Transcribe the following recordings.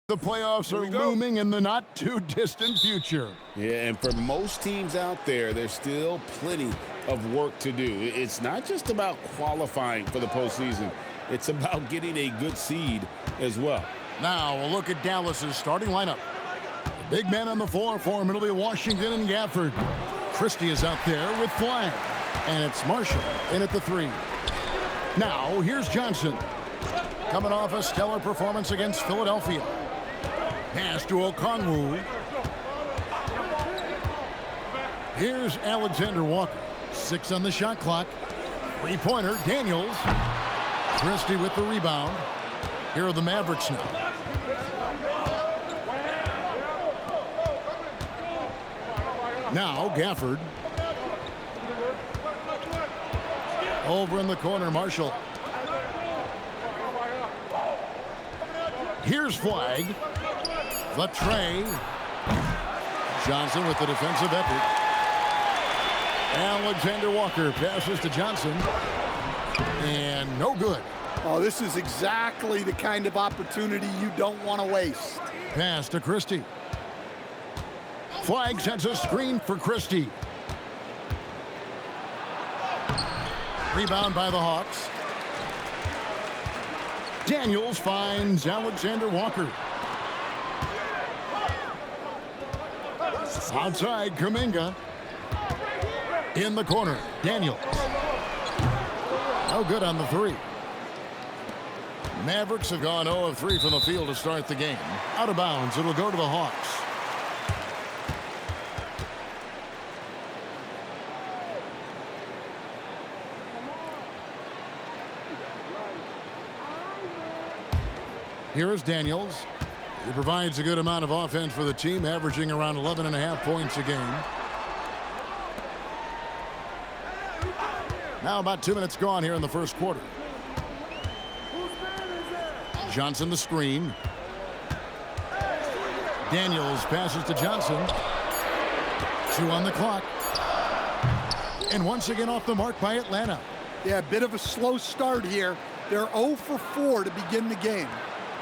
The playoffs are looming in the not-too-distant future. Yeah, and for most teams out there, there's still plenty of work to do. It's not just about qualifying for the postseason. It's about getting a good seed as well. Now, we'll look at Dallas's starting lineup. The big man on the floor for him, it'll be Washington and Gafford. Christie is out there with Flag. And it's Marshall in at the 3. Now, here's Johnson. Coming off a stellar performance against Philadelphia. Pass to Okongwu. Here's Alexander Walker. 6 on the shot clock. Three-pointer, Daniels. Christie with the rebound. Here are the Mavericks now. Now, Gafford. Over in the corner, Marshall. Here's Flag. The tray. Johnson with the defensive effort. Alexander Walker passes to Johnson. And no good. Oh, this is exactly the kind of opportunity you don't want to waste. Pass to Christie. Flag sets a screen for Christie. Rebound by the Hawks. Daniels finds Alexander Walker. Outside, Kuminga. In the corner, Daniels. No good on the 3. Mavericks have gone 0 of 3 from the field to start the game. Out of bounds, it'll go to the Hawks. Here is Daniels. He provides a good amount of offense for the team, averaging around 11.5 points a game. Now about 2 minutes gone here in the first quarter. Johnson the screen. Daniels passes to Johnson. 2 on the clock. And once again off the mark by Atlanta. Yeah, a bit of a slow start here. They're 0 for 4 to begin the game.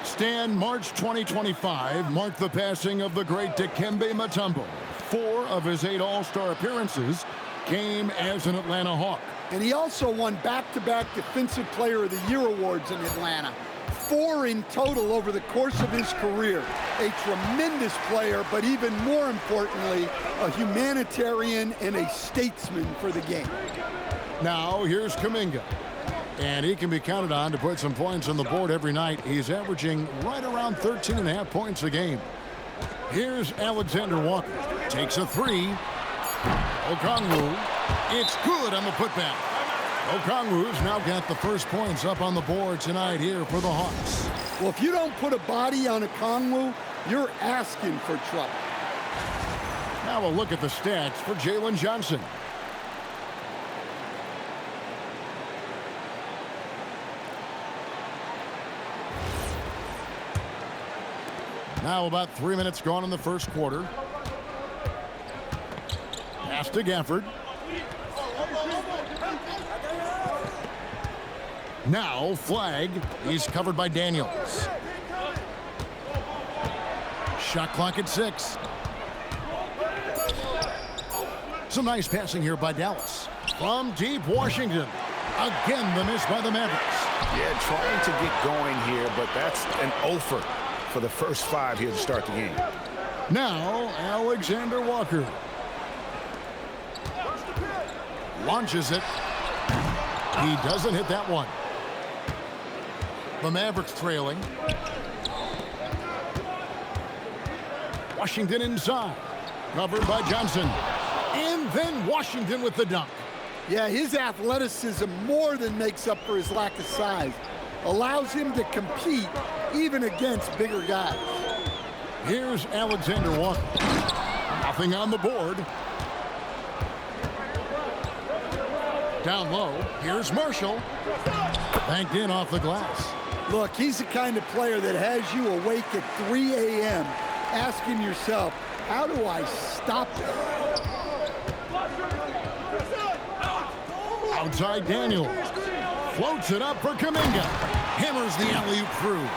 Stan, March 2025 marked the passing of the great Dikembe Mutombo. 4 of his 8 All-Star appearances came as an Atlanta Hawk. And he also won back-to-back Defensive Player of the Year awards in Atlanta. 4 in total over the course of his career. A tremendous player, but even more importantly, a humanitarian and a statesman for the game. Now, here's Kuminga. And he can be counted on to put some points on the board every night. He's averaging right around 13.5 points a game. Here's Alexander Walker. Takes a 3. Okongwu. It's good on the putback. Okongwu's now got the first points up on the board tonight here for the Hawks. Well, if you don't put a body on Okongwu, you're asking for trouble. Now we'll look at the stats for Jalen Johnson. Now about 3 minutes gone in the first quarter. Pass to Gafford. Now Flag. He's covered by Daniels. Shot clock at 6. Some nice passing here by Dallas. From deep Washington. Again the miss by the Mavericks. Yeah, trying to get going here, but that's an offer for the first 5 here to start the game. Now, Alexander Walker. Launches it. He doesn't hit that one. The Mavericks trailing. Washington inside. Covered by Johnson. And then Washington with the dunk. Yeah, his athleticism more than makes up for his lack of size. Allows him to compete even against bigger guys. Here's Alexander Walker. Nothing on the board. Down low. Here's Marshall. Banked in off the glass. Look, he's the kind of player that has you awake at 3 a.m. asking yourself, how do I stop it? Outside Daniels. Floats it up for Kuminga. Hammers the alley-oop through.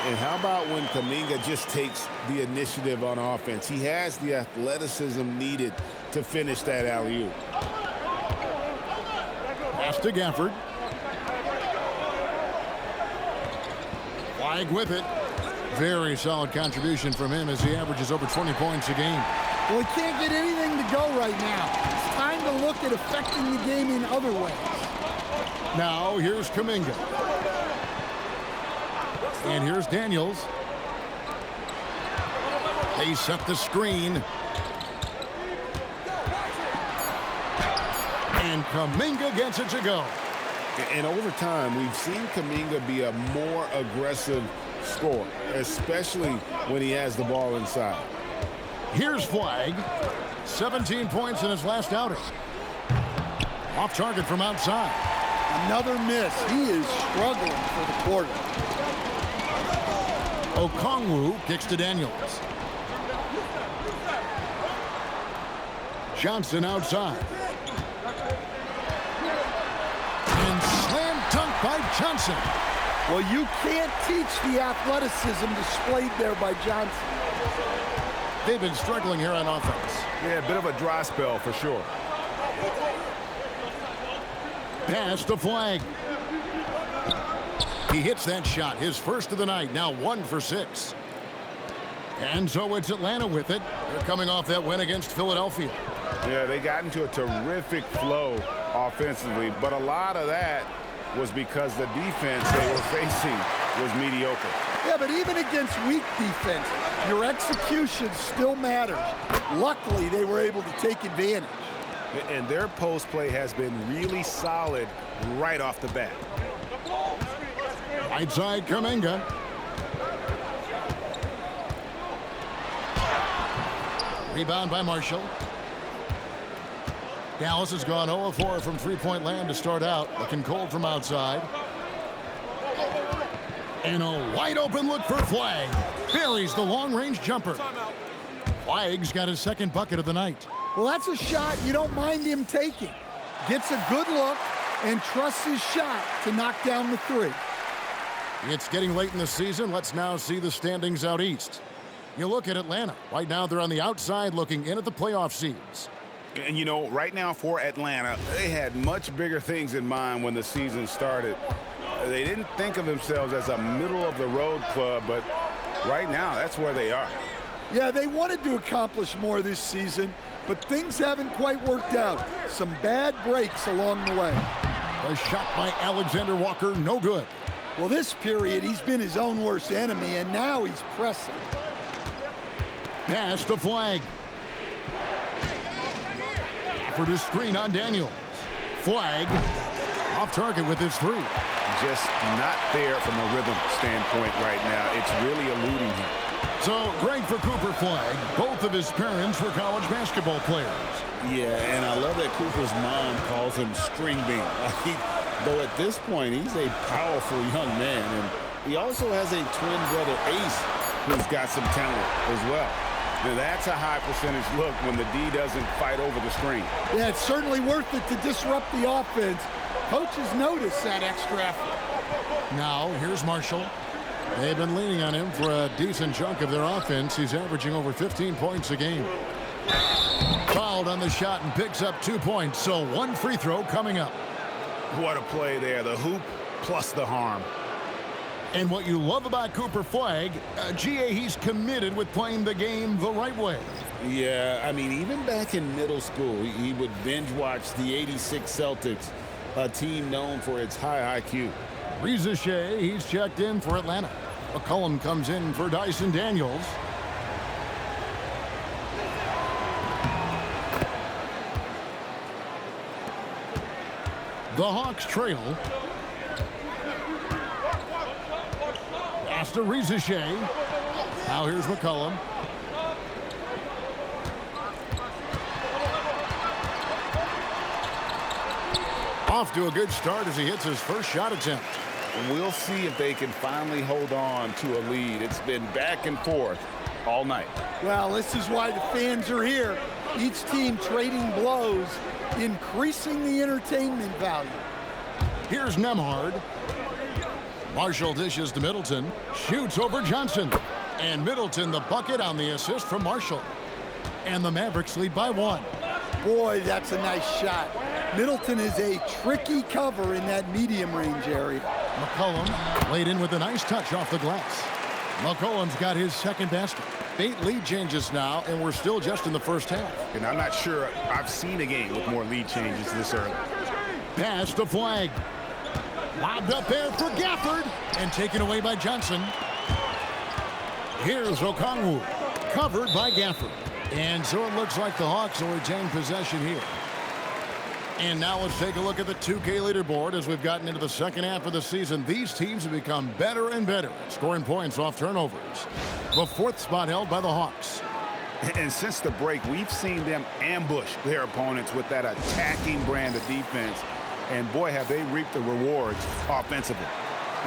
And how about when Kuminga just takes the initiative on offense? He has the athleticism needed to finish that alley-oop. Pass to Gafford. Flag with it. Very solid contribution from him as he averages over 20 points a game. Well, he can't get anything to go right now. It's time to look at affecting the game in other ways. Now, here's Kuminga. And here's Daniels. They set the screen. And Kuminga gets it to go. And over time, we've seen Kuminga be a more aggressive scorer, especially when he has the ball inside. Here's Flag. 17 points in his last outing. Off target from outside. Another miss. He is struggling for the quarter. Okongwu kicks to Daniels. Johnson outside. And slam dunk by Johnson. Well, you can't teach the athleticism displayed there by Johnson. They've been struggling here on offense. Yeah, a bit of a dry spell for sure. Pass to Flag. He hits that shot, his first of the night, now 1 for 6. And so it's Atlanta with it. They're coming off that win against Philadelphia. Yeah, they got into a terrific flow offensively, but a lot of that was because the defense they were facing was mediocre. Yeah, but even against weak defense, your execution still matters. Luckily, they were able to take advantage. And their post play has been really solid right off the bat. Right side, Kuminga. Rebound by Marshall. Dallas has gone 0-4 from three-point land to start out. Looking cold from outside. And a wide-open look for Flag. Buries the long-range jumper. Flag's got his second bucket of the night. Well, that's a shot you don't mind him taking. Gets a good look and trusts his shot to knock down the three. It's getting late in the season. Let's now see the standings out east. You look at Atlanta. Right now, they're on the outside looking in at the playoff seeds. And, you know, right now for Atlanta, they had much bigger things in mind when the season started. They didn't think of themselves as a middle-of-the-road club, but right now, that's where they are. Yeah, they wanted to accomplish more this season, but things haven't quite worked out. Some bad breaks along the way. A shot by Alexander Walker, no good. Well, this period, he's been his own worst enemy, and now he's pressing. Pass to Flag. For the screen on Daniels. Flag off target with his three. Just not there from a rhythm standpoint right now. It's really eluding him. So great for Cooper Flag. Both of his parents were college basketball players. Yeah, and I love that Cooper's mom calls him String Bean. Though at this point, he's a powerful young man. And he also has a twin brother, Ace, who's got some talent as well. Now, that's a high percentage look when the D doesn't fight over the screen. Yeah, it's certainly worth it to disrupt the offense. Coaches notice that extra effort. Now, here's Marshall. They've been leaning on him for a decent chunk of their offense. He's averaging over 15 points a game. Fouled on the shot and picks up 2 points, so one free throw coming up. What a play there. The hoop plus the harm. And what you love about Cooper Flag, GA, he's committed with playing the game the right way. Yeah, I mean, even back in middle school, he would binge watch the '86 Celtics, a team known for its high IQ. Rizachet, he's checked in for Atlanta. McCollum comes in for Dyson Daniels. The Hawks trail. Pass to Rizachet. Now here's McCollum. Off to a good start as he hits his first shot attempt. We'll see if they can finally hold on to a lead. It's been back and forth all night. Well, this is why the fans are here. Each team trading blows, increasing the entertainment value. Here's Nemhard. Marshall dishes to Middleton. Shoots over Johnson. And Middleton the bucket on the assist from Marshall. And the Mavericks lead by 1. Boy, that's a nice shot. Middleton is a tricky cover in that medium range area. McCollum laid in with a nice touch off the glass. McCollum's got his second basket. 8 lead changes now, and we're still just in the first half. And I'm not sure I've seen a game with more lead changes this early. Pass to Flag. Lobbed up there for Gafford, and taken away by Johnson. Here's Okongwu, covered by Gafford. And so it looks like the Hawks will retain possession here. And now let's take a look at the 2K leaderboard as we've gotten into the second half of the season. These teams have become better and better at scoring points off turnovers. The 4th spot held by the Hawks. And since the break, we've seen them ambush their opponents with that attacking brand of defense. And boy, have they reaped the rewards offensively.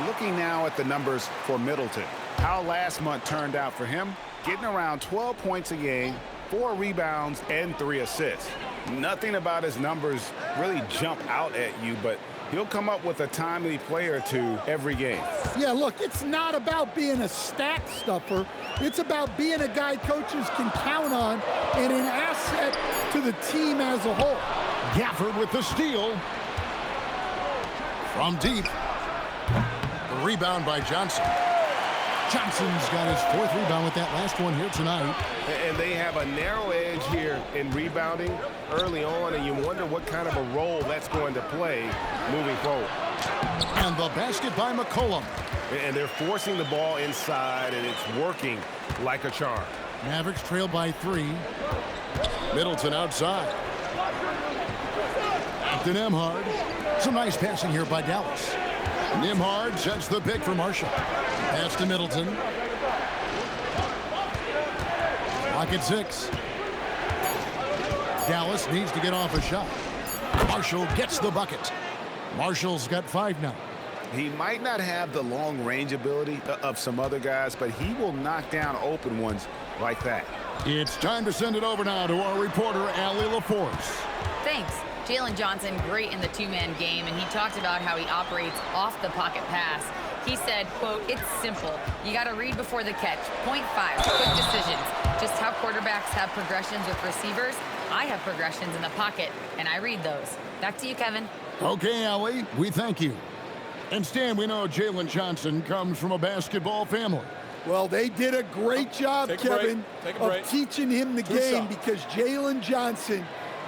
Looking now at the numbers for Middleton. How last month turned out for him? Getting around 12 points a game, 4 rebounds, and 3 assists. Nothing about his numbers really jump out at you, but he'll come up with a timely play or two every game. Yeah, look, it's not about being a stat stuffer. It's about being a guy coaches can count on and an asset to the team as a whole. Gafford with the steal. From deep. The rebound by Johnson. Johnson's got his 4th rebound with that last one here tonight. And they have a narrow edge here in rebounding early on, and you wonder what kind of a role that's going to play moving forward. And the basket by McCollum. And they're forcing the ball inside, and it's working like a charm. Mavericks trail by 3. Middleton outside. To Nembhard. Some nice passing here by Dallas. Nembhard sets the pick for Marshall. Pass to Middleton. Clock at 6. Dallas needs to get off a shot. Marshall gets the bucket. Marshall's got 5 now. He might not have the long range ability of some other guys, but he will knock down open ones like that. It's time to send it over now to our reporter, Allie LaForce. Thanks. Jalen Johnson, great in the 2-man game, and he talked about how he operates off the pocket pass. He said, quote, "It's simple. You got to read before the catch. Point 5, quick decisions. Just how quarterbacks have progressions with receivers, I have progressions in the pocket, and I read those." Back to you, Kevin. Okay, Allie, we thank you. And Stan, we know Jalen Johnson comes from a basketball family. Well, they did a great job, Kevin, of teaching him the game because Jalen Johnson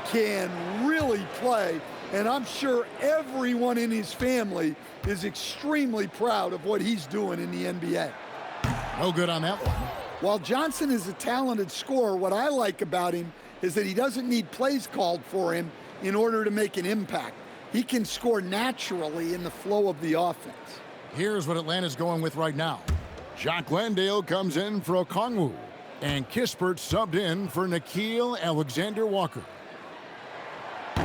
can really play, and I'm sure everyone in his family is extremely proud of what he's doing in the NBA. No good on that one. While Johnson is a talented scorer, what I like about him is that he doesn't need plays called for him in order to make an impact. He can score naturally in the flow of the offense. Here's what Atlanta's going with right now. Jock Landale comes in for Okongwu, and Kispert subbed in for Nickeil Alexander-Walker.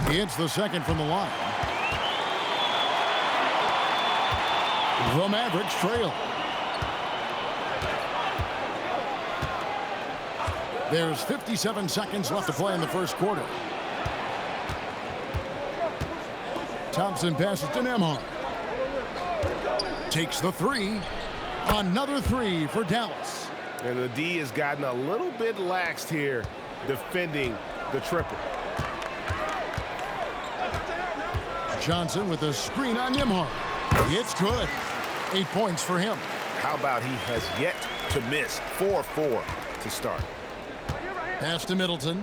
He hits the second from the line. The Mavericks trail. There's 57 seconds left to play in the first quarter. Thompson passes to Nembhard. Takes the 3. Another 3 for Dallas. And the D has gotten a little bit laxed here defending the triple. Johnson with a screen on Nembhard. It's good. 8 points for him. How about he has yet to miss 4-4 to start. Pass to Middleton.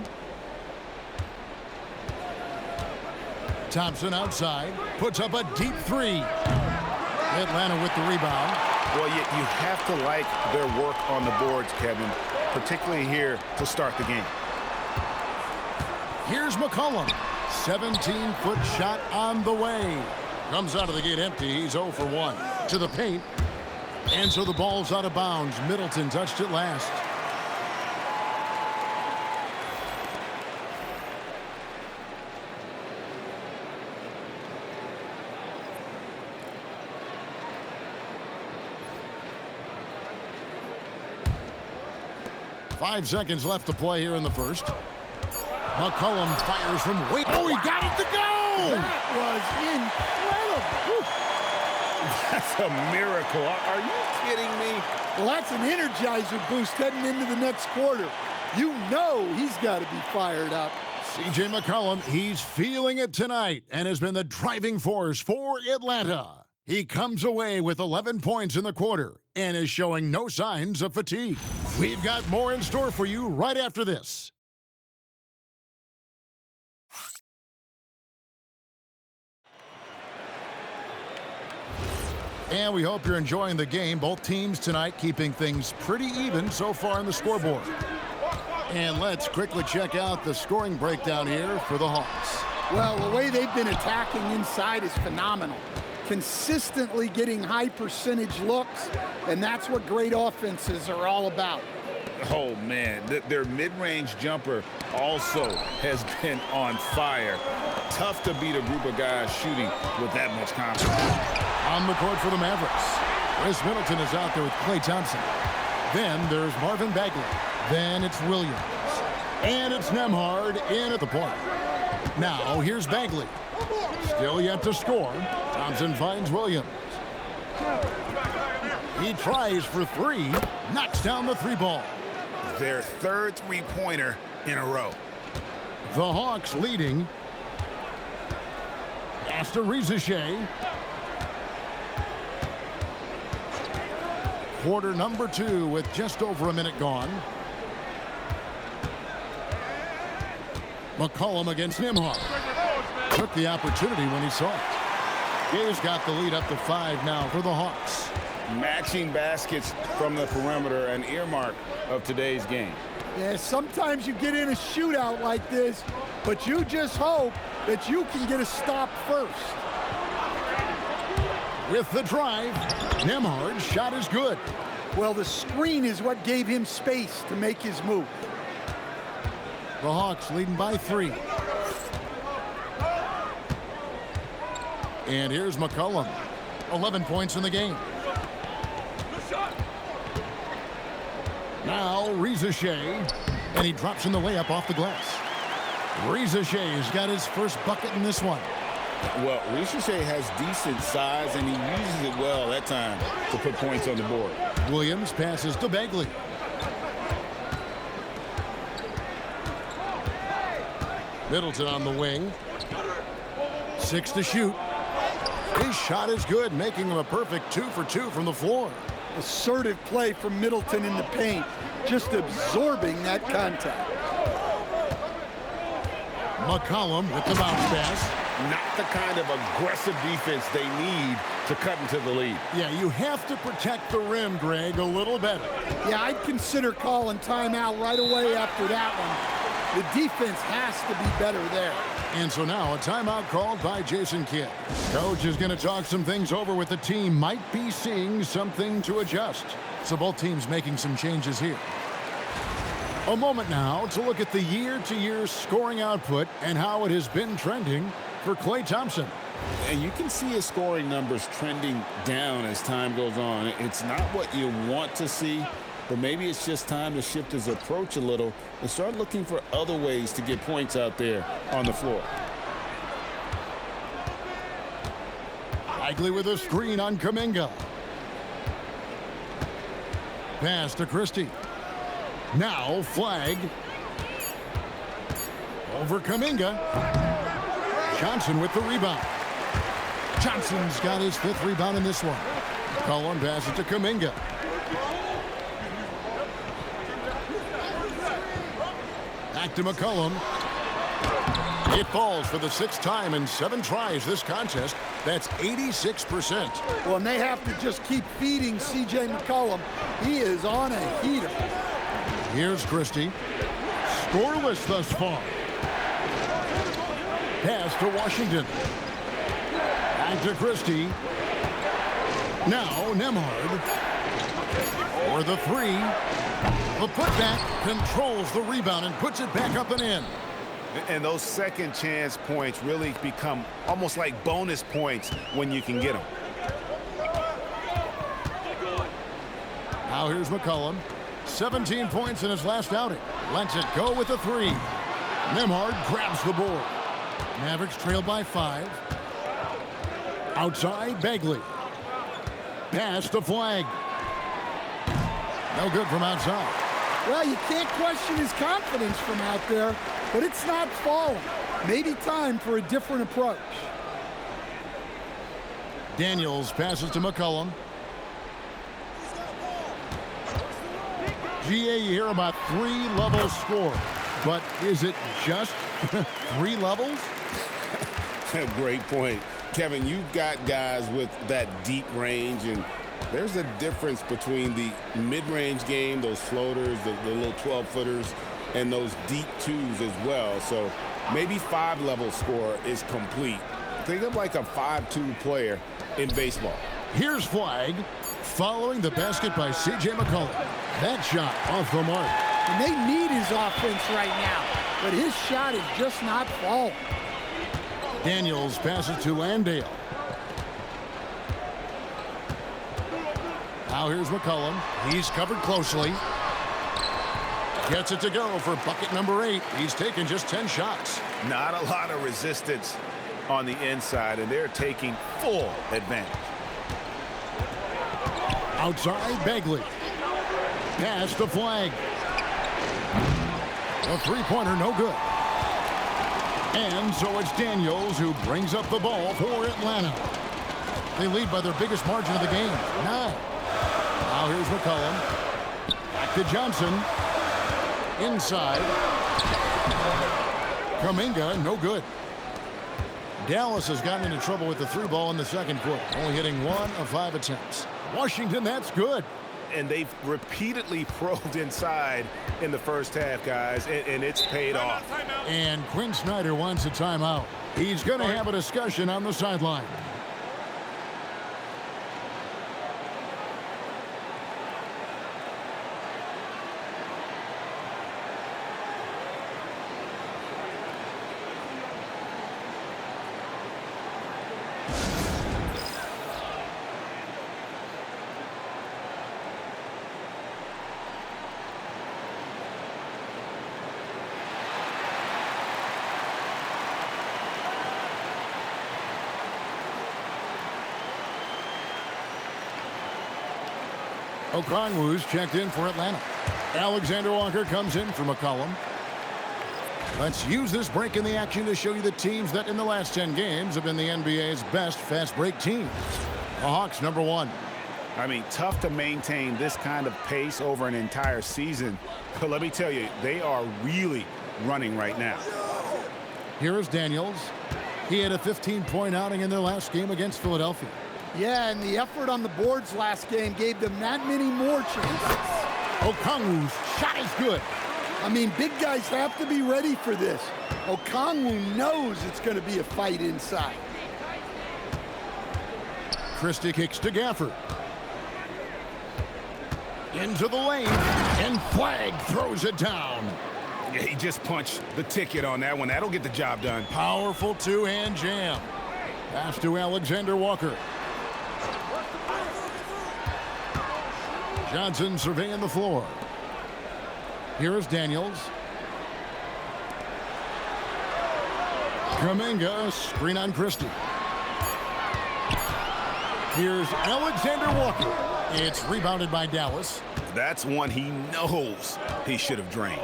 Thompson outside. Puts up a deep 3. Atlanta with the rebound. Well, you have to like their work on the boards, Kevin, particularly here to start the game. Here's McCollum. 17-foot shot on the way. Comes out of the gate empty. He's 0 for 1. To the paint. And so the ball's out of bounds. Middleton touched it last. Five seconds left to play here in the first. McCollum fires from way. Oh, he got it to go! That was incredible. That's a miracle. Are you kidding me? Well, that's an energizer boost heading into the next quarter. You know he's got to be fired up. C.J McCollum, he's feeling it tonight and has been the driving force for Atlanta. He comes away with 11 points in the quarter and is showing no signs of fatigue. We've got more in store for you right after this. And we hope you're enjoying the game. Both teams tonight keeping things pretty even so far on the scoreboard. And let's quickly check out the scoring breakdown here for the Hawks. Well, the way they've been attacking inside is phenomenal. Consistently getting high percentage looks, and that's what great offenses are all about. Oh, man, their mid-range jumper also has been on fire. Tough to beat a group of guys shooting with that much confidence. On the court for the Mavericks, Chris Middleton is out there with Klay Thompson. Then there's Marvin Bagley. Then it's Williams. And it's Nembhard in at the point. Now here's Bagley. Still yet to score. Thompson finds Williams. He tries for three. Knocks down the three ball. Their third three-pointer in a row. The Hawks leading. Pass to Rizachet. Quarter number 2 with just over a minute gone. McCollum against Nembhard. Took the opportunity when he saw it. He's got the lead up to 5 now for the Hawks. Matching baskets from the perimeter, an earmark of today's game. Yeah, sometimes you get in a shootout like this, but you just hope that you can get a stop first. With the drive, Nembhard's shot is good. Well, the screen is what gave him space to make his move. The Hawks leading by 3. And here's McCollum. 11 points in the game. Now Rizachet, and he drops in the layup off the glass. Rizachet's got his first bucket in this one. Well, Rizachet has decent size, and he uses it well at times to put points on the board. Williams passes to Bagley. Middleton on the wing. 6 to shoot. His shot is good, making him a perfect 2 for 2 from the floor. Assertive play from Middleton in the paint, just absorbing that contact. McCollum with the bounce pass. Not the kind of aggressive defense they need to cut into the lead. Yeah, you have to protect the rim, Greg, a little better. Yeah, I'd consider calling timeout right away after that one. The defense has to be better there. And so now a timeout called by Jason Kidd. Coach is going to talk some things over with the team. Might be seeing something to adjust. So both teams making some changes here. A moment now to look at the year-to-year scoring output and how it has been trending for Klay Thompson. And you can see his scoring numbers trending down as time goes on. It's not what you want to see, but maybe it's just time to shift his approach a little and start looking for other ways to get points out there on the floor. Bagley with a screen on Kuminga. Pass to Christie. Now flag. Over Kuminga. Johnson with the rebound. Johnson's got his 5th rebound in this one. McCollum passes to Kuminga. Back to McCollum. It falls for the 6th time in 7 tries this contest. That's 86%. Well, and they have to just keep feeding C.J. McCollum. He is on a heater. Here's Christie. Scoreless thus far. Pass to Washington. Back to Christie. Now Nembhard. For the 3. The putback controls the rebound and puts it back up and in. And those second chance points really become almost like bonus points when you can get them. Now here's McCollum. 17 points in his last outing. Lets it go with the 3. Nembhard grabs the board. Mavericks trail by 5. Outside, Bagley. Pass to Flag. No good from outside. Well, you can't question his confidence from out there, but it's not falling. Maybe time for a different approach. Daniels passes to McCollum. GA, you hear about 3-level score, but is it just 3 levels? Great point. Kevin, you've got guys with that deep range, and there's a difference between the mid-range game, those floaters, the little 12-footers, and those deep twos as well. So maybe 5-level score is complete. Think of like a 5-2 player in baseball. Here's Flag, following the basket by C.J McCollum. That shot off the mark. And they need his offense right now, but his shot is just not falling. Daniels passes to Landale. Now here's McCollum. He's covered closely. Gets it to go for bucket number 8. He's taken just 10 shots. Not a lot of resistance on the inside, and they're taking full advantage. Outside, Bagley. Pass to Flag. A three-pointer, no good. And so it's Daniels who brings up the ball for Atlanta. They lead by their biggest margin of the game, 9. Now here's McCollum. Back to Johnson. Inside. Kuminga, no good. Dallas has gotten into trouble with the 3 ball in the second quarter, only hitting 1 of 5 attempts. Washington, that's good. And they've repeatedly probed inside in the first half, guys, and it's paid off. And Quinn Snyder wants a timeout. He's going to have a discussion on the sideline. Okongwu's checked in for Atlanta. Alexander Walker comes in for McCollum. Let's use this break in the action to show you the teams that in the last 10 games have been the NBA's best fast break teams. The Hawks, number 1. I mean, tough to maintain this kind of pace over an entire season. But let me tell you, they are really running right now. Here is Daniels. He had a 15-point outing in their last game against Philadelphia. Yeah, and the effort on the boards last game gave them that many more chances. Okongwu's shot is good. I mean, big guys have to be ready for this. Okongwu knows it's going to be a fight inside. Christie kicks to Gafford. Into the lane, and Flag throws it down. Yeah, he just punched the ticket on that one. That'll get the job done. Powerful two-hand jam. Pass to Alexander Walker. Johnson surveying the floor. Here is Daniels. Kuminga, screen on Christie. Here's Alexander Walker. It's rebounded by Dallas. That's one he knows he should have drained.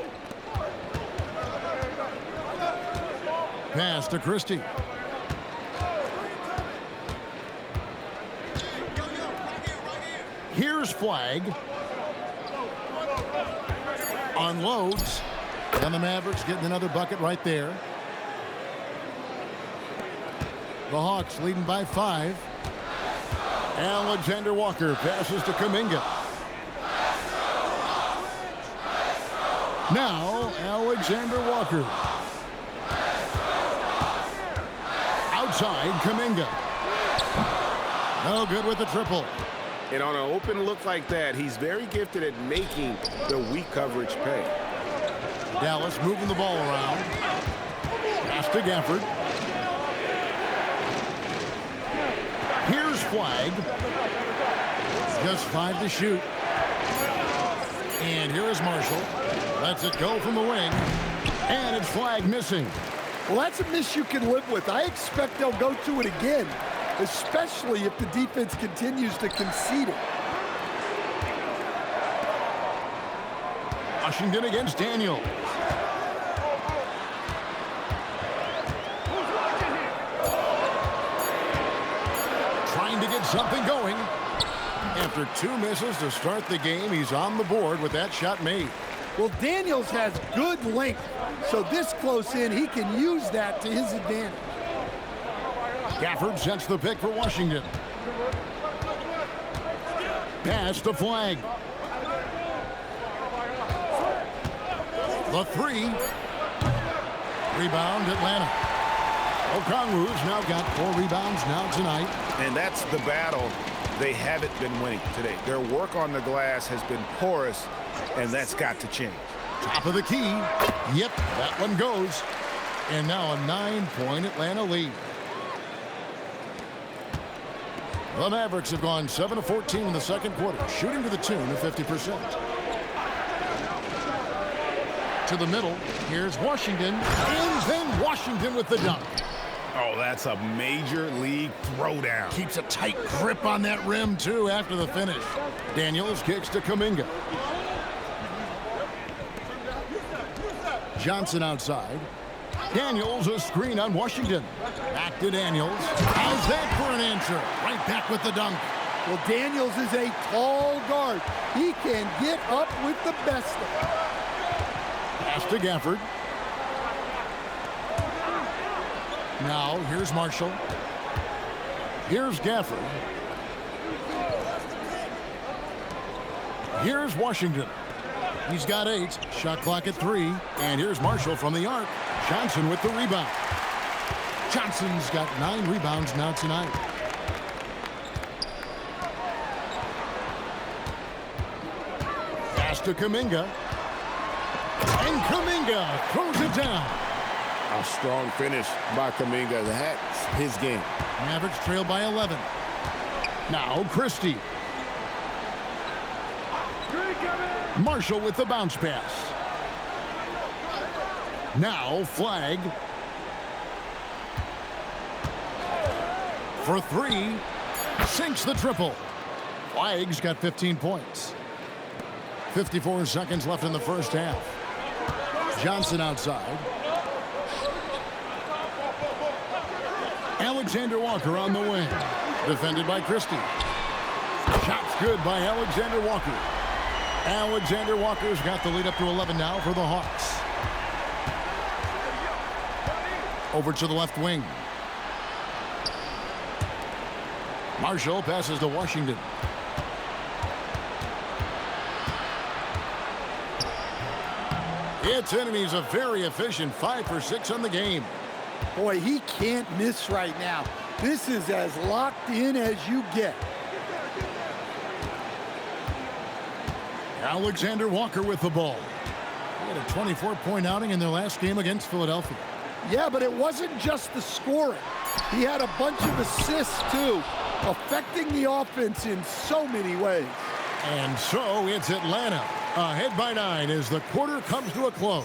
Pass to Christie. Here's Flag. Unloads. And the Mavericks getting another bucket right there. The Hawks leading by 5. Alexander Walker passes to Kuminga. Now, Alexander Walker. Outside, Kuminga. No good with the triple. And on an open look like that, he's very gifted at making the weak coverage pay. Dallas moving the ball around. Pass to Gafford. Here's Flag. Just 5 to shoot. And here is Marshall. Lets it go from the wing. And it's Flag missing. Well, that's a miss you can live with. I expect they'll go to it again. especially if the defense continues to concede it. Washington against Daniels. Trying to get something going. After 2 misses to start the game, he's on the board with that shot made. Well, Daniels has good length, so this close in, he can use that to his advantage. Gafford sets the pick for Washington. Pass to Flag. The 3. Rebound, Atlanta. Okongwu's now got 4 rebounds now tonight. And that's the battle they haven't been winning today. Their work on the glass has been porous, and that's got to change. Top of the key. Yep, that one goes. And now a 9-point Atlanta lead. The Mavericks have gone 7 of 14 in the second quarter, shooting to the tune of 50%. To the middle, here's Washington, and then Washington with the dunk. Oh, that's a major league throwdown. Keeps a tight grip on that rim, too, after the finish. Daniels kicks to Kuminga. Johnson outside. Daniels a screen on Washington. Back to Daniels. How's that for an answer? Right back with the dunk. Well, Daniels is a tall guard. He can get up with the best of them. Pass to Gafford. Now, here's Marshall. Here's Gafford. Here's Washington. He's got 8. Shot clock at 3. And here's Marshall from the arc. Johnson with the rebound. Johnson's got 9 rebounds now tonight. Pass to Kuminga. And Kuminga throws it down. A strong finish by Kuminga. That's his game. Mavericks trail by 11. Now Christie. Marshall with the bounce pass. Now Flag. For 3. Sinks the triple. Flag's got 15 points. 54 seconds left in the first half. Johnson outside. Alexander Walker on the wing. Defended by Christie. Shot's good by Alexander Walker. Alexander Walker's got the lead up to 11 now for the Hawks. Over to the left wing. Marshall passes to Washington. It's in, and he's a very efficient 5 for 6 on the game. Boy, he can't miss right now. This is as locked in as you get. Alexander Walker with the ball. He had a 24-point outing in their last game against Philadelphia. Yeah, but it wasn't just the scoring. He had a bunch of assists, too, affecting the offense in so many ways. And so it's Atlanta, ahead by 9 as the quarter comes to a close.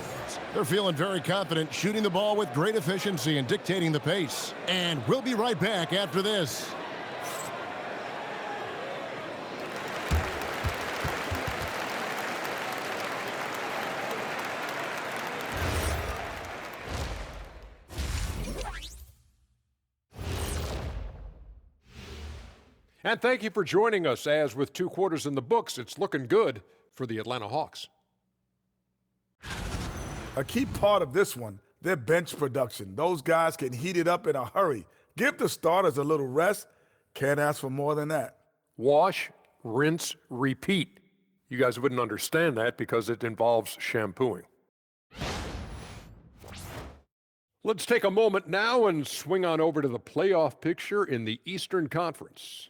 They're feeling very confident, shooting the ball with great efficiency and dictating the pace. And we'll be right back after this. And thank you for joining us, as with 2 quarters in the books, it's looking good for the Atlanta Hawks. A key part of this one, their bench production. Those guys can heat it up in a hurry. Give the starters a little rest. Can't ask for more than that. Wash, rinse, repeat. You guys wouldn't understand that because it involves shampooing. Let's take a moment now and swing on over to the playoff picture in the Eastern Conference.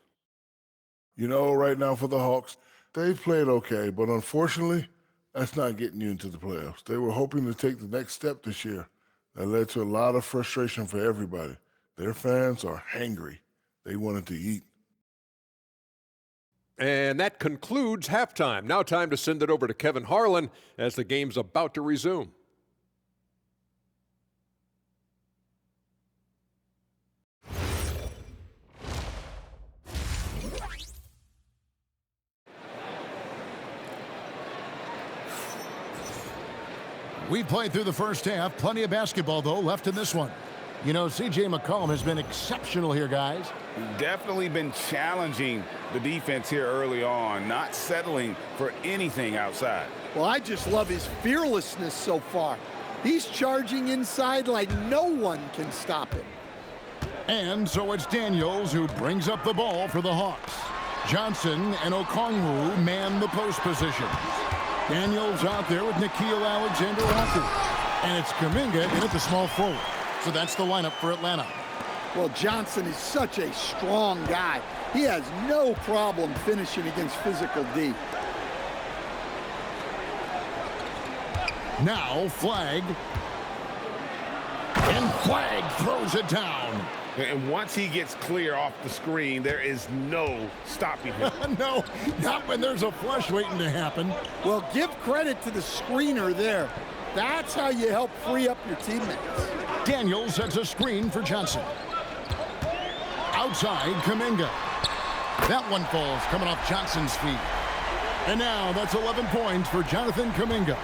You know, right now for the Hawks, they've played okay, but unfortunately, that's not getting you into the playoffs. They were hoping to take the next step this year. That led to a lot of frustration for everybody. Their fans are hangry. They wanted to eat. And that concludes halftime. Now time to send it over to Kevin Harlan as the game's about to resume. We played through the first half. Plenty of basketball, though, left in this one. You know, C.J McCollum has been exceptional here, guys. Definitely been challenging the defense here early on, not settling for anything outside. Well, I just love his fearlessness so far. He's charging inside like no one can stop him. And so it's Daniels who brings up the ball for the Hawks. Johnson and Okongwu man the post position. Daniels out there with Nickeil Alexander-Walker. And it's Kuminga in at the small forward. So that's the lineup for Atlanta. Well, Johnson is such a strong guy. He has no problem finishing against physical D. Now Flagg. And Flagg throws it down. And once he gets clear off the screen, there is no stopping him. No, not when there's a flush waiting to happen. Well, give credit to the screener there. That's how you help free up your teammates. Daniels sets a screen for Johnson. Outside, Kuminga. That one falls, coming off Johnson's feet. And now that's 11 points for Jonathan Kuminga.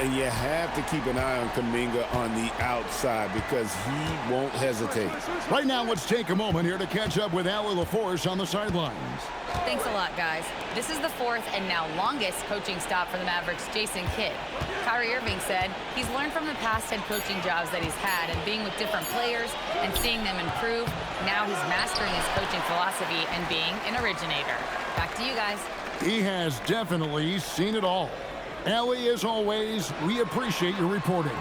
And you have to keep an eye on Kuminga on the outside because he won't hesitate. Right now, let's take a moment here to catch up with Allie LaForce on the sidelines. Thanks a lot, guys. This is the fourth and now longest coaching stop for the Mavericks' Jason Kidd. Kyrie Irving said he's learned from the past head coaching jobs that he's had and being with different players and seeing them improve. Now he's mastering his coaching philosophy and being an originator. Back to you guys. He has definitely seen it all. Allie, as always, we appreciate your reporting.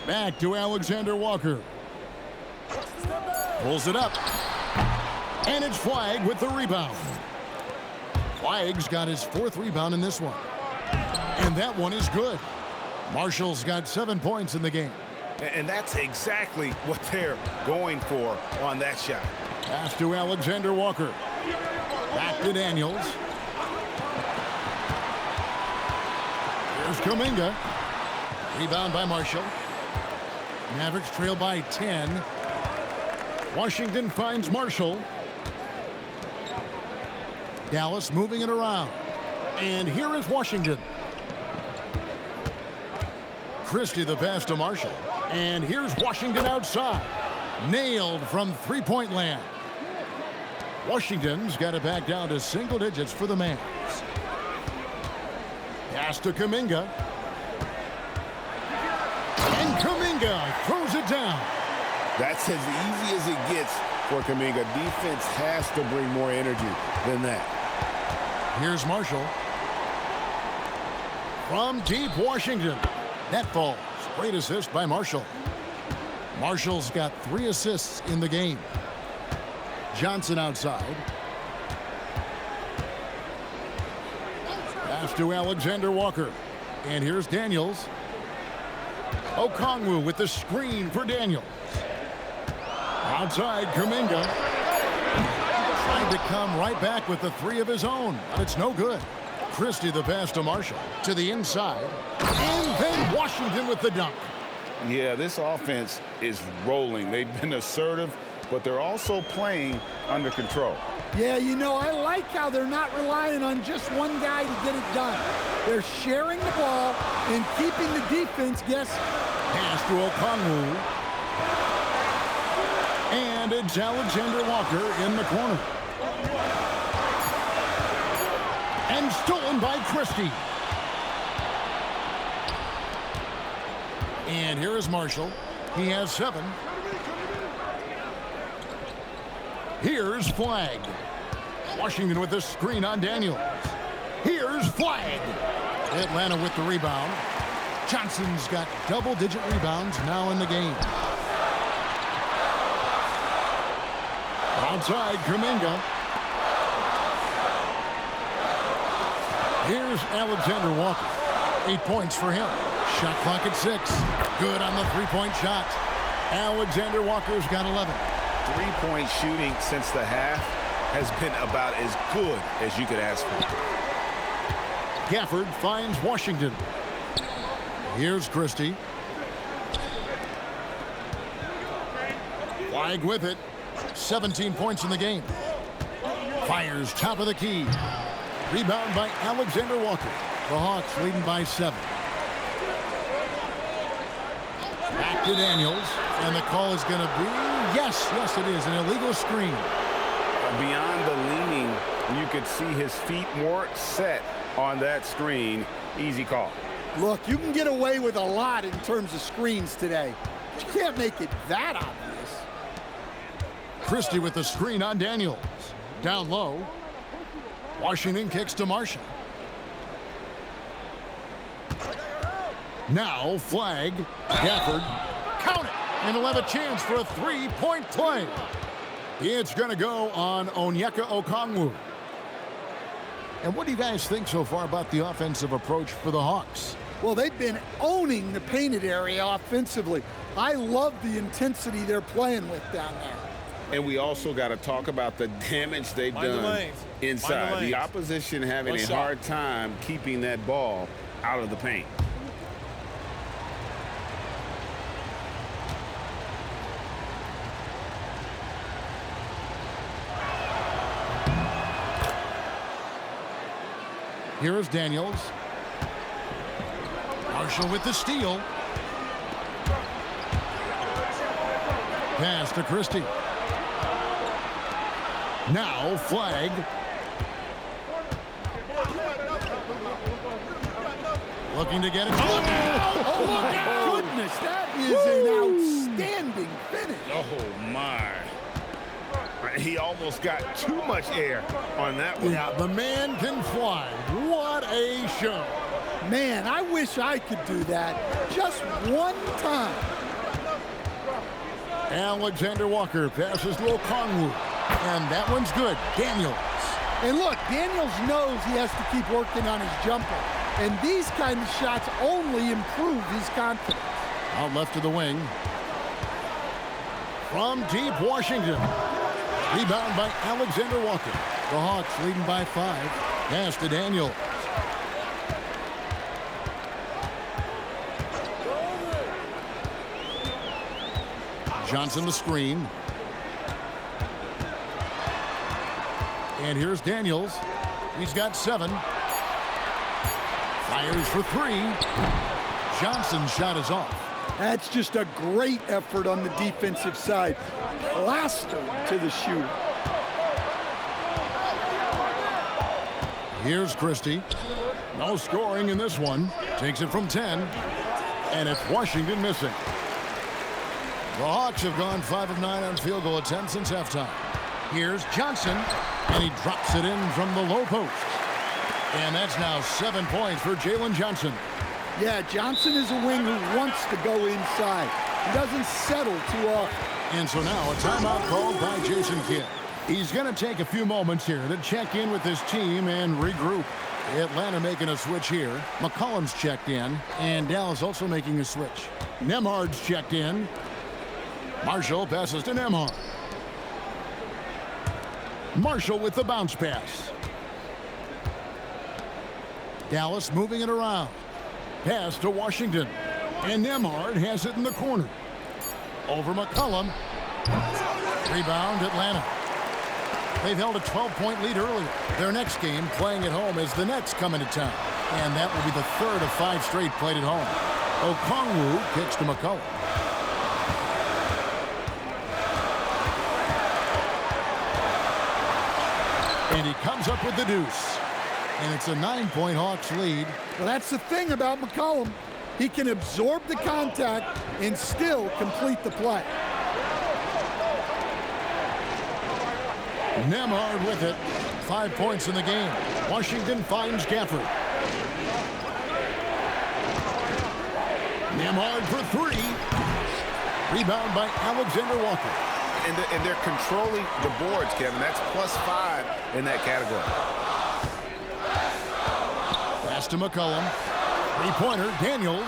Back to Alexander Walker. Pulls it up. And it's Flagg with the rebound. Flagg's got his fourth rebound in this one. And that one is good. Marshall's got 7 points in the game. And that's exactly what they're going for on that shot. Pass to Alexander Walker. Back to Daniels. Here's Kuminga. Rebound by Marshall. Mavericks trail by 10. Washington finds Marshall. Dallas moving it around. And here is Washington. Christie the pass to Marshall. And here's Washington outside. Nailed from three-point land. Washington's got it back down to single digits for the Mavs. Pass to Kuminga. And Kuminga throws it down. That's as easy as it gets for Kuminga. Defense has to bring more energy than that. Here's Marshall. From deep Washington. That falls. Great assist by Marshall. Marshall's got 3 assists in the game. Johnson outside. Pass to Alexander Walker. And here's Daniels. Okongwu with the screen for Daniels. Outside, Kuminga. Trying to come right back with the 3 of his own, but it's no good. Christie the pass to Marshall. To the inside. And then Washington with the dunk. Yeah, this offense is rolling. They've been assertive, but they're also playing under control. Yeah, you know, I like how they're not relying on just one guy to get it done. They're sharing the ball and keeping the defense guessing. Pass to Okongwu. And it's Alexander Walker in the corner. And stolen by Christie. And here is Marshall. He has 7. Here's Flagg. Washington with the screen on Daniels. Here's Flagg. Atlanta with the rebound. Johnson's got double-digit rebounds now in the game. Outside, Kuminga. Here's Alexander Walker. 8 points for him. Shot clock at 6. Good on the three-point shot. Alexander Walker's got 11. Three-point shooting since the half has been about as good as you could ask for. Gafford finds Washington. Here's Christie. Flagg with it. 17 points in the game. Fires top of the key. Rebound by Alexander Walker. The Hawks leading by 7. Back to Daniels. And the call is going to be, yes, it is, an illegal screen. Beyond the leaning, you could see his feet more set on that screen. Easy call. Look, you can get away with a lot in terms of screens today. But you can't make it that obvious. Christie with the screen on Daniels. Down low. Washington kicks to Marshall. Now flag. Gafford. Count it. And he'll have a chance for a 3-point play. It's going to go on Onyeka Okongwu. And what do you guys think so far about the offensive approach for the Hawks? Well, they've been owning the painted area offensively. I love the intensity they're playing with down there. And we also got to talk about the damage they've done inside. The opposition having a hard time keeping that ball out of the paint. Here is Daniels. Marshall with the steal. Pass to Christie. Now flag. Looking to get it. Oh my goodness, that is an outstanding finish. Oh my. He almost got too much air on that one. Yeah, the man can fly. What a show. Man, I wish I could do that just one time. Alexander Walker passes to Okongwu. And that one's good. Daniels. And look, Daniels knows he has to keep working on his jumper. And these kind of shots only improve his confidence. Out left of the wing. From deep Washington. Rebound by Alexander Walker. The Hawks leading by 5. Pass to Daniels. Johnson the screen. And here's Daniels. He's got 7. Fires for 3. Johnson's shot is off. That's just a great effort on the defensive side. Plastered to the shooter. Here's Christie. No scoring in this one. Takes it from 10. And it's Washington missing. The Hawks have gone 5 of 9 on field goal attempts since halftime. Here's Johnson. And he drops it in from the low post. And that's now 7 points for Jalen Johnson. Yeah, Johnson is a wing who wants to go inside. He doesn't settle too often. And so now a timeout called by Jason Kidd. He's going to take a few moments here to check in with his team and regroup. Atlanta making a switch here. McCollum's checked in. And Dallas also making a switch. Nembhard's checked in. Marshall passes to Nembhard. Marshall with the bounce pass. Dallas moving it around. Pass to Washington. And Nembhard has it in the corner. Over McCollum. Rebound Atlanta. They've held a 12-point lead earlier. Their next game, playing at home, as the Nets come into town. And that will be the 3rd of 5 straight played at home. Okongwu kicks to McCollum. And he comes up with the deuce. And it's a 9-point Hawks lead. Well, that's the thing about McCollum. He can absorb the contact and still complete the play. Nembhard with it. 5 points in the game. Washington finds Gafford. Nembhard for 3. Rebound by Alexander Walker. And they're controlling the boards, Kevin. That's +5 in that category. Pass to McCollum. 3-pointer, Daniels.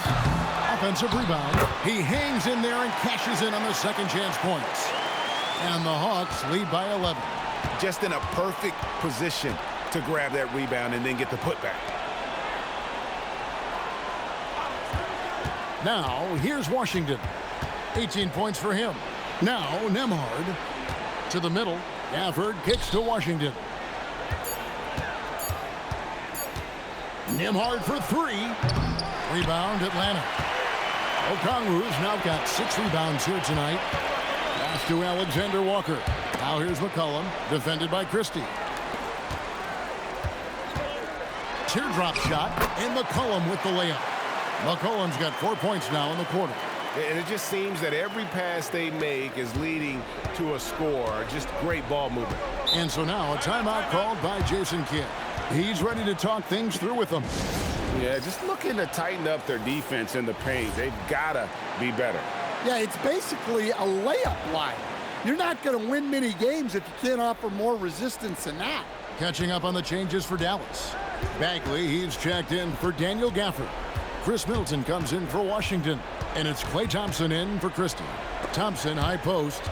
Offensive rebound. He hangs in there and cashes in on the second chance points. And the Hawks lead by 11. Just in a perfect position to grab that rebound and then get the putback. Now, here's Washington. 18 points for him. Now, Nembhard to the middle. Gafford kicks to Washington. Nembhard for three. Rebound, Atlanta. Okongwu's now got 6 rebounds here tonight. Pass to Alexander Walker. Now here's McCollum, defended by Christie. Teardrop shot, and McCollum with the layup. McCollum's got 4 points now in the quarter. And it just seems that every pass they make is leading to a score. Just great ball movement. And so now a timeout called by Jason Kidd. He's ready to talk things through with them. Yeah, just looking to tighten up their defense in the paint. They've got to be better. Yeah, it's basically a layup line. You're not going to win many games if you can't offer more resistance than that. Catching up on the changes for Dallas. Bagley, he's checked in for Daniel Gafford. Chris Middleton comes in for Washington. And it's Klay Thompson in for Christie. Thompson, high post.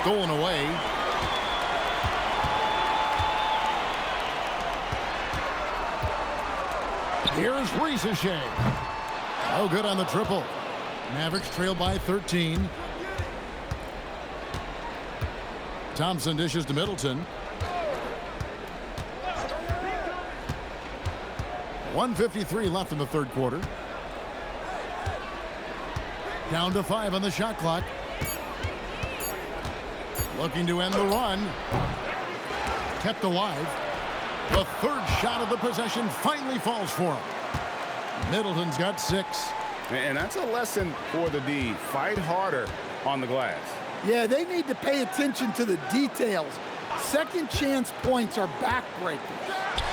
Stolen away. Here's Rieseshay. Oh, good on the triple. Mavericks trail by 13. Thompson dishes to Middleton. 1:53 left in the third quarter. Down to 5 on the shot clock. Looking to end the run. Kept alive. The third shot of the possession finally falls for him. Middleton's got 6. And that's a lesson for the D. Fight harder on the glass. Yeah, they need to pay attention to the details. Second chance points are backbreakers.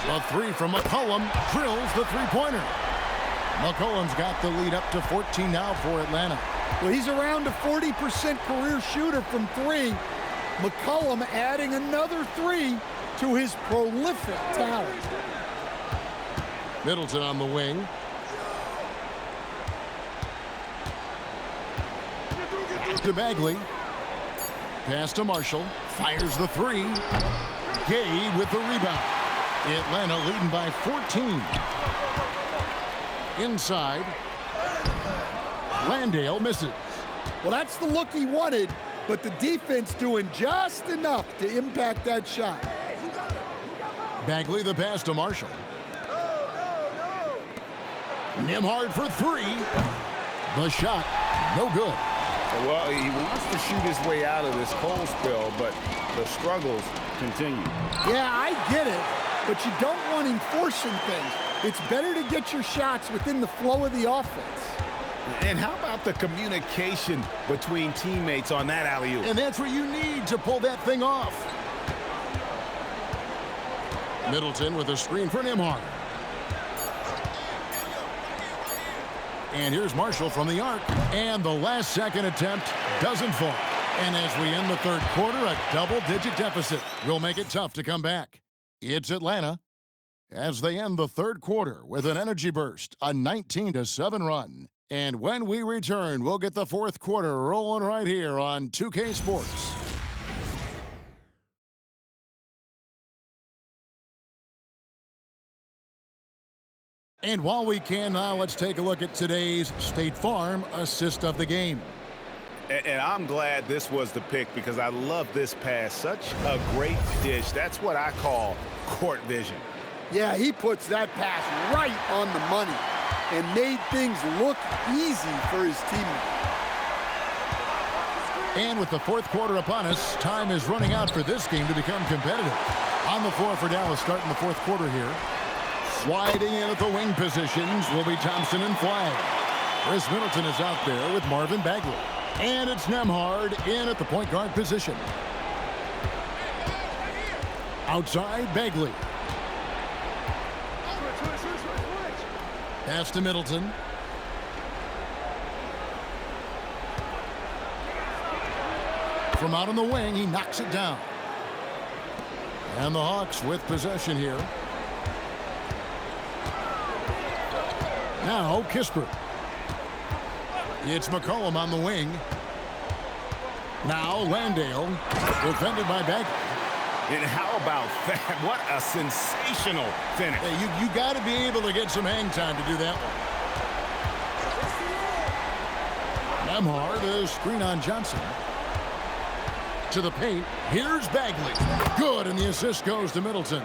The 3 from McCollum drills the three-pointer. McCollum's got the lead up to 14 now for Atlanta. Well, he's around a 40% career shooter from 3. McCollum adding another 3 to his prolific talent. Middleton on the wing. To Bagley. Pass to Marshall. Fires the 3. Gay with the rebound. Atlanta leading by 14. Inside. Landale misses. Well, that's the look he wanted, but the defense doing just enough to impact that shot. Bagley the pass to Marshall. Nembhard for 3. The shot, no good. Well, he wants to shoot his way out of this cold spell, but the struggles continue. Yeah, I get it, but you don't want him forcing things. It's better to get your shots within the flow of the offense. And how about the communication between teammates on that alley-oop? And that's what you need to pull that thing off. Middleton with a screen for Nembhard. And here's Marshall from the arc. And the last second attempt doesn't fall. And as we end the third quarter, a double-digit deficit will make it tough to come back. It's Atlanta as they end the third quarter with an energy burst, a 19-7 run. And when we return, we'll get the fourth quarter rolling right here on 2K Sports. And while we can now, let's take a look at today's State Farm assist of the game. And I'm glad this was the pick because I love this pass. Such a great dish. That's what I call court vision. Yeah, he puts that pass right on the money and made things look easy for his teammate. And with the fourth quarter upon us, time is running out for this game to become competitive. On the floor for Dallas starting the fourth quarter here. Sliding in at the wing positions will be Thompson and Flagg. Chris Middleton is out there with Marvin Bagley. And it's Nembhard in at the point guard position. Outside, Bagley. Pass to Middleton. From out on the wing, he knocks it down. And the Hawks with possession here. Now, Kispert. It's McCollum on the wing. Now, Landale, defended by Bagley. And how about that? What a sensational finish. Hey, you got to be able to get some hang time to do that one. Nembhard, a screen on Johnson. To the paint. Here's Bagley. Good, and the assist goes to Middleton.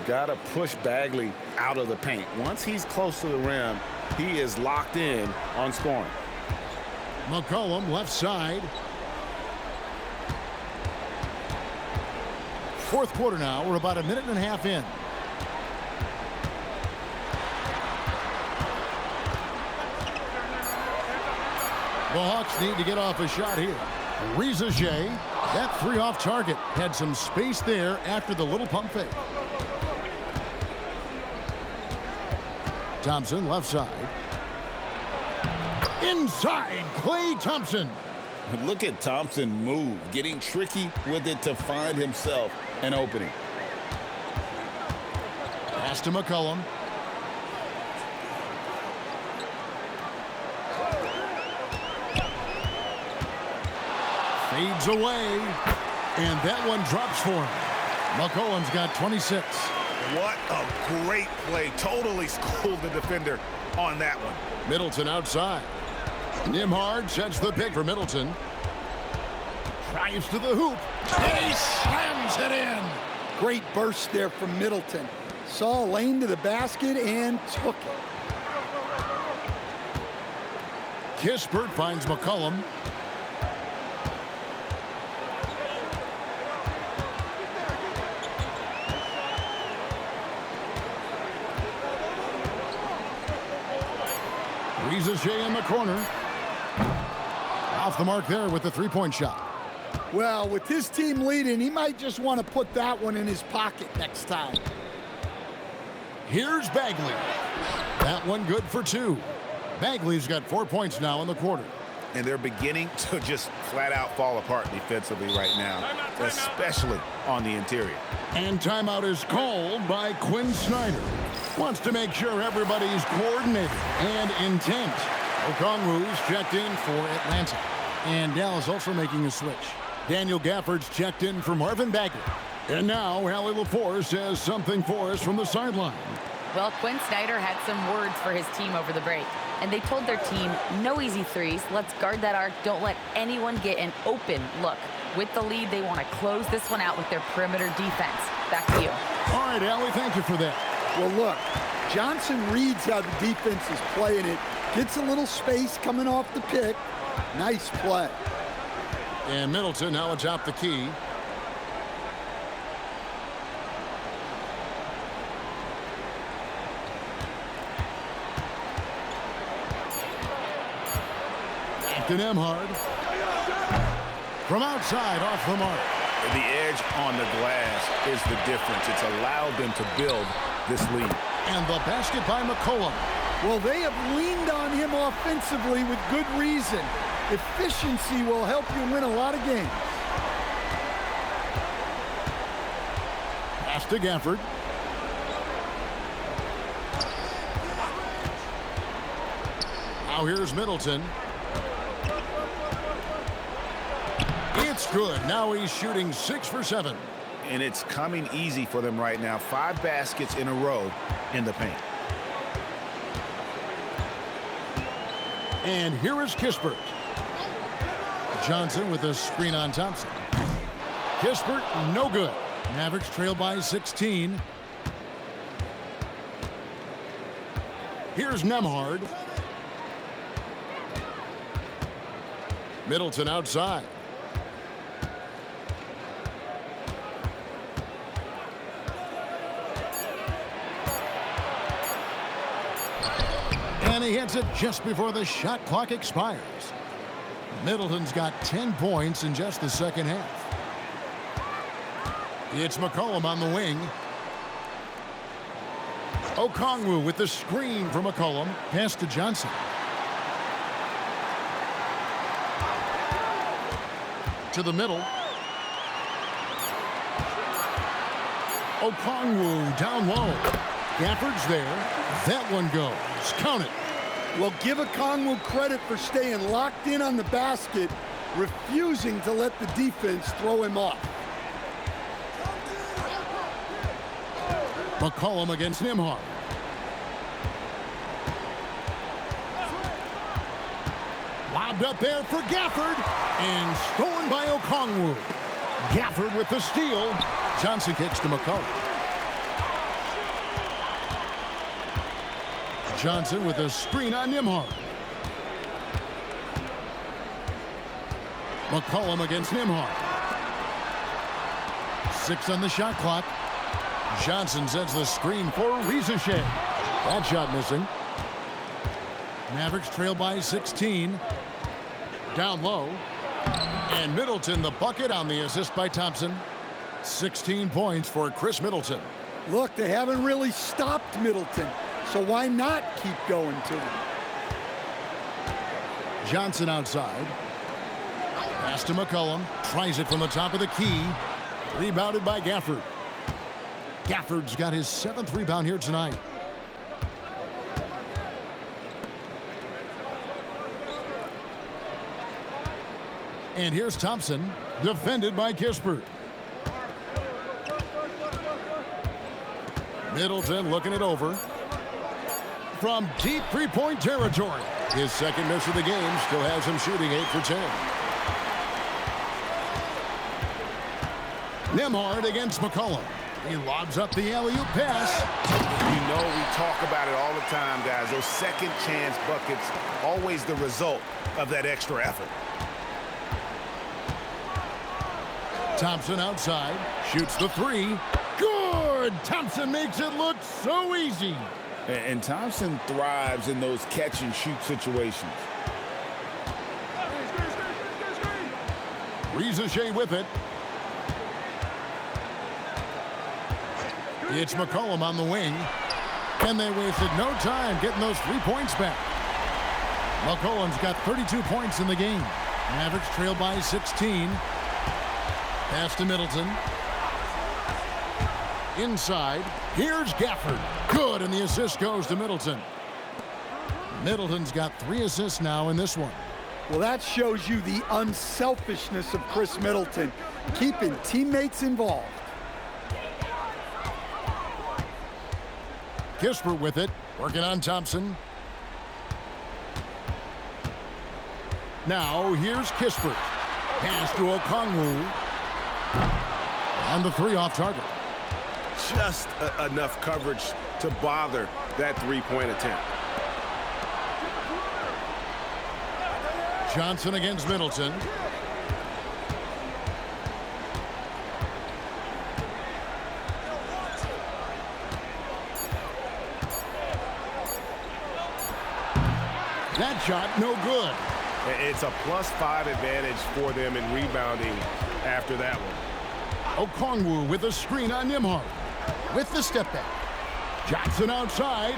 Got to push Bagley out of the paint. Once he's close to the rim, he is locked in on scoring. McCollum left side. Fourth quarter now. We're about a minute and a half in. The Hawks need to get off a shot here. Reza Shea, that three off target. Had some space there after the little pump fake. Thompson left side. Inside, Klay Thompson. Look at Thompson move, getting tricky with it to find himself an opening. Pass to McCollum. Fades away, and that one drops for him. McCollum's got 26. What a great play. Totally schooled the defender on that one. Middleton outside. Nembhard sets the pick for Middleton. Drives to the hoop. He slams it in. Great burst there from Middleton. Saw a lane to the basket and took it. Kispert finds McCollum. Reza Shea in the corner. Off the mark there with the three-point shot. Well, with his team leading, he might just want to put that one in his pocket next time. Here's Bagley. That one good for two. Bagley's got 4 points now in the quarter. And they're beginning to just flat out fall apart defensively right now, especially on the interior. And timeout is called by Quinn Snyder. Wants to make sure everybody's coordinated and intent. Okongwu's checked in for Atlanta. And Dallas also making a switch. Daniel Gafford's checked in for Marvin Bagley. And now Allie LaForce has something for us from the sideline. Well, Quinn Snyder had some words for his team over the break. And they told their team, no easy threes. Let's guard that arc. Don't let anyone get an open look. With the lead, they want to close this one out with their perimeter defense. Back to you. All right, Allie, thank you for that. Well, look, Johnson reads how the defense is playing it. Gets a little space coming off the pick. Nice play. And Middleton now atop the key. Back to Nembhard. From outside, off the mark. The edge on the glass is the difference. It's allowed them to build this lead. And the basket by McCollum. Well, they have leaned on him offensively with good reason. Efficiency will help you win a lot of games. Pass to Gafford. Now here's Middleton. It's good. Now he's shooting 6 for 7. And it's coming easy for them right now. 5 baskets in a row in the paint. And here is Kispert. Johnson with a screen on Thompson. Kispert, no good. Mavericks trail by 16. Here's Nembhard. Middleton outside. And he hits it just before the shot clock expires. Middleton's got 10 points in just the second half. It's McCollum on the wing. Okongwu with the screen for McCollum. Pass to Johnson. To the middle. Okongwu down low. Gafford's there. That one goes. Count it. Well, give Okongwu credit for staying locked in on the basket, refusing to let the defense throw him off. McCollum against Nembhard. Lobbed up there for Gafford, and stolen by Okongwu. Gafford with the steal. Johnson kicks to McCollum. Johnson with a screen on Nembhard. McCollum against Nembhard. 6 on the shot clock. Johnson sets the screen for Rizeshay. That shot missing. Mavericks trail by 16. Down low. And Middleton the bucket on the assist by Thompson. 16 points for Chris Middleton. Look, they haven't really stopped Middleton, so why not keep going to him? Johnson outside. Pass to McCollum. Tries it from the top of the key. Rebounded by Gafford. Gafford's got his 7th rebound here tonight. And here's Thompson, defended by Kispert. Middleton looking it over. From deep three-point territory. His 2nd miss of the game, still has him shooting 8 for 10. Nembhard against McCollum. He lobs up the alley-oop pass. You know we talk about it all the time, guys. Those second chance buckets, always the result of that extra effort. Thompson outside, shoots the 3. Good! Thompson makes it look so easy. And Thompson thrives in those catch-and-shoot situations. Rizeshay with it. It's McCollum on the wing. And they wasted no time getting those 3 points back. McCollum's got 32 points in the game. Mavericks trail by 16. Pass to Middleton. Inside. Here's Gafford. Good, and the assist goes to Middleton. Middleton's got 3 assists now in this one. Well, that shows you the unselfishness of Chris Middleton, keeping teammates involved. Kispert with it, working on Thompson. Now, here's Kispert. Pass to Okongwu. And the 3 off target. Just enough coverage to bother that 3-point attempt. Johnson against Middleton. That shot, no good. It's a +5 advantage for them in rebounding after that one. Okongwu with a screen on Nembhard. With the step back. Johnson outside.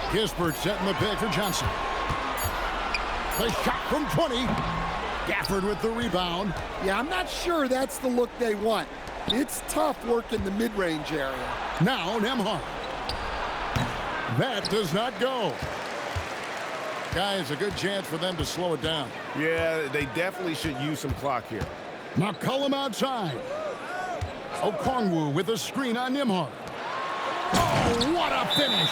Kispert setting the pick for Johnson. The shot from 20. Gafford with the rebound. Yeah, I'm not sure that's the look they want. It's tough working the mid-range area. Now Nembhard. That does not go. Guys, a good chance for them to slow it down. Yeah, they definitely should use some clock here. McCollum outside. Okongwu with a screen on Nembhard. Oh, what a finish.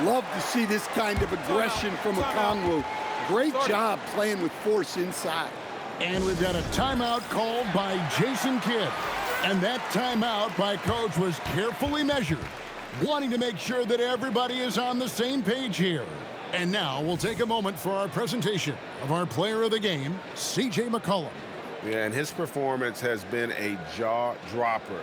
Love to see this kind of aggression from Okongwu. Great job playing with force inside. And we've got a timeout called by Jason Kidd. And that timeout by Coach was carefully measured, wanting to make sure that everybody is on the same page here. And now we'll take a moment for our presentation of our player of the game, C.J McCollum. Yeah, and his performance has been a jaw-dropper.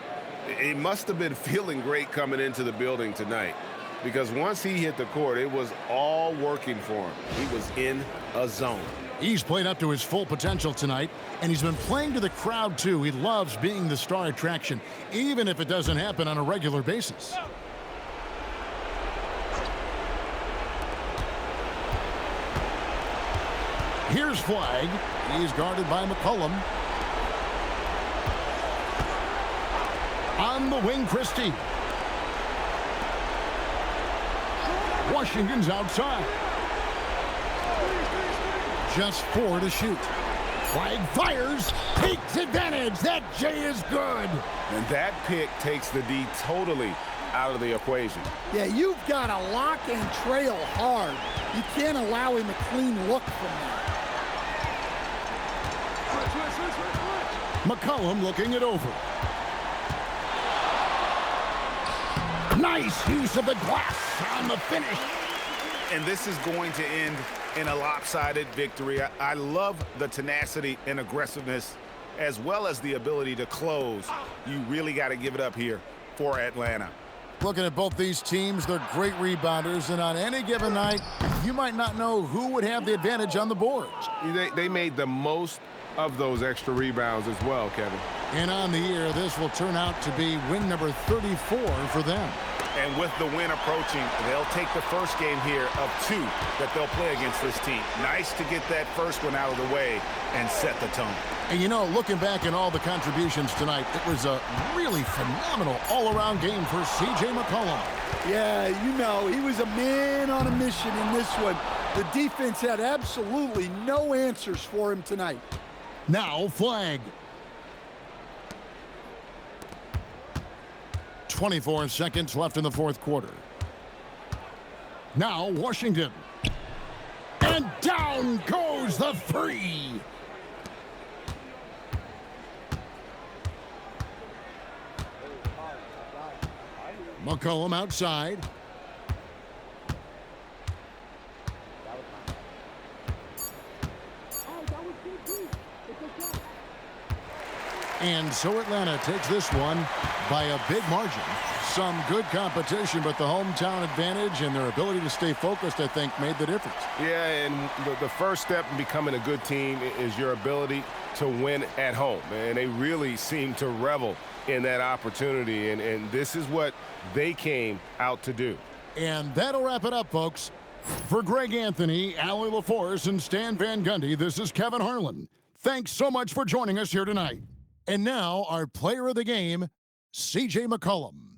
He must have been feeling great coming into the building tonight, because once he hit the court, it was all working for him. He was in a zone. He's played up to his full potential tonight, and he's been playing to the crowd, too. He loves being the star attraction, even if it doesn't happen on a regular basis. Here's Flag. He's guarded by McCollum. On the wing, Christie. Washington's outside. Just 4 to shoot. Flag fires, takes advantage. That J is good. And that pick takes the D totally out of the equation. Yeah, you've got to lock and trail hard. You can't allow him a clean look from that. McCollum looking it over. Nice use of the glass on the finish. And this is going to end in a lopsided victory. I love the tenacity and aggressiveness as well as the ability to close. You really got to give it up here for Atlanta. Looking at both these teams, they're great rebounders, and on any given night, you might not know who would have the advantage on the boards. They made the most of those extra rebounds as well, Kevin. And on the year, this will turn out to be win number 34 for them. And with the win approaching, they'll take the first game here of 2 that they'll play against this team. Nice to get that first one out of the way and set the tone. And you know, looking back at all the contributions tonight, it was a really phenomenal all-around game for C.J McCollum. Yeah, you know, he was a man on a mission in this one. The defense had absolutely no answers for him tonight. Now flag. 24 seconds left in the fourth quarter. Now Washington. And down goes the three. McCollum outside. And so Atlanta takes this one by a big margin. Some good competition, but the hometown advantage and their ability to stay focused, I think, made the difference. Yeah, and the first step in becoming a good team is your ability to win at home. And they really seem to revel in that opportunity, and this is what they came out to do. And that'll wrap it up, folks. For Greg Anthony, Allie LaForce, and Stan Van Gundy, this is Kevin Harlan. Thanks so much for joining us here tonight. And now, our player of the game, C.J. McCollum.